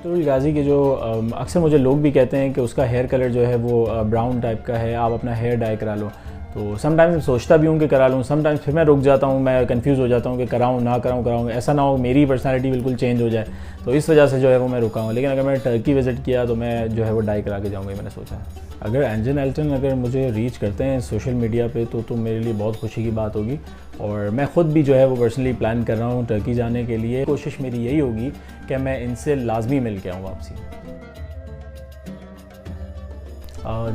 Ertugrul Ghazi के जो अक्सर मुझे लोग भी कहते हैं कि उसका हेयर कलर जो है वो ब्राउन टाइप का है, आप अपना हेयर डाई करा लो। तो समटाइम्स सोचता भी हूँ कि करा लूँ, समटाइम्स फिर मैं रुक जाता हूँ, मैं कंफ्यूज हो जाता हूँ कि कराऊँ ना कराऊँ, ऐसा ना हो मेरी पर्सनैलिटी बिल्कुल चेंज हो जाए। तो इस वजह से जो है वो मैं रुका हूँ। लेकिन अगर मैंने टर्की विज़िट किया तो मैं जो है वो डाई करा के जाऊँगा, मैंने सोचा है। अगर एंजन एल्टन अगर मुझे रीच करते हैं सोशल मीडिया पे तो मेरे लिए बहुत खुशी की बात होगी। और मैं ख़ुद भी जो है वो पर्सनली प्लान कर रहा हूँ टर्की जाने के लिए। कोशिश मेरी यही होगी कि मैं इनसे लाजमी मिल के आऊँ वापसी।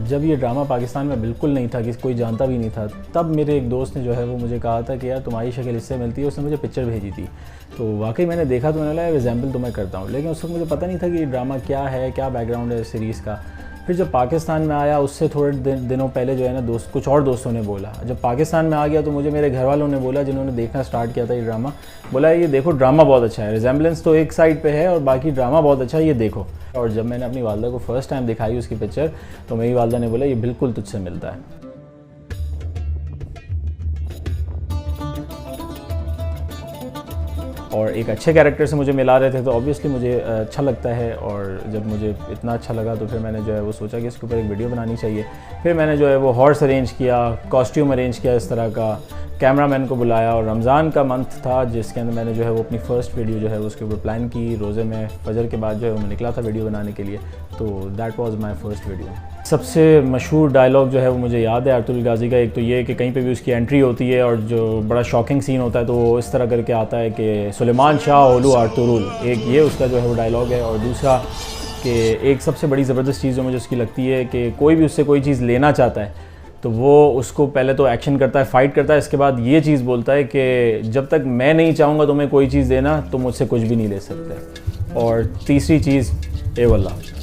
जब ये ड्रामा पाकिस्तान में बिल्कुल नहीं था, किसी कोई जानता भी नहीं था, तब मेरे एक दोस्त ने जो है वो मुझे कहा था कि यार तुम्हारी शक्ल इससे मिलती है। उसने मुझे पिक्चर भेजी थी, तो वाकई मैंने देखा तो मैंने लगा रिजेंबल तो मैं करता हूँ। लेकिन उस वक्त मुझे पता नहीं था कि ड्रामा क्या है, क्या बैकग्राउंड है सीरीज़ का। फिर जब पाकिस्तान में आया उससे थोड़े दिनों पहले जो है ना कुछ और दोस्तों ने बोला। जब पाकिस्तान में आ गया तो मुझे मेरे घर वालों ने बोला, जिन्होंने देखना स्टार्ट किया था ये ड्रामा, बोला ये देखो ड्रामा बहुत अच्छा है, रिजेंबलेंस तो एक साइड पे है और बाकी ड्रामा बहुत अच्छा है, ये देखो। और जब मैंने अपनी वालदा को फर्स्ट टाइम दिखाई उसकी पिक्चर, तो मेरी वालदा ने बोला ये बिल्कुल तुझसे मिलता है। और एक अच्छे कैरेक्टर से मुझे मिला रहे थे तो ऑब्वियसली मुझे अच्छा लगता है। और जब मुझे इतना अच्छा लगा तो फिर मैंने जो है वो सोचा कि इसके ऊपर एक वीडियो बनानी चाहिए। फिर मैंने जो है वो हॉर्स अरेंज किया, कॉस्ट्यूम अरेंज किया इस तरह का, कैमरामैन को बुलाया। और रमज़ान का मंथ था जिसके अंदर मैंने जो है वो अपनी फ़र्स्ट वीडियो जो है उसके ऊपर प्लान की। रोज़े में फजर के बाद जो है वो मैं निकला था वीडियो बनाने के लिए। तो that was my first video. सबसे मशहूर डायलॉग जो है वो मुझे याद है अर्तुगरुल गाज़ी का। एक तो ये कि कहीं पे भी उसकी एंट्री होती है और जो बड़ा शॉकिंग सीन होता है तो वो इस तरह करके आता है कि सुलेमान शाह ओलू अर्तुगरुल, एक ये उसका जो है वो डायलॉग है। और दूसरा कि एक सबसे बड़ी ज़बरदस्त चीज़ जो मुझे उसकी लगती है कि कोई भी उससे कोई चीज़ लेना चाहता है तो वो उसको पहले तो एक्शन करता है, फाइट करता है, इसके बाद ये चीज़ बोलता है कि जब तक मैं नहीं चाहूँगा तुम्हें कोई चीज़ देना तो मुझसे कुछ भी नहीं ले सकते। और तीसरी चीज़ ए वल्लाह।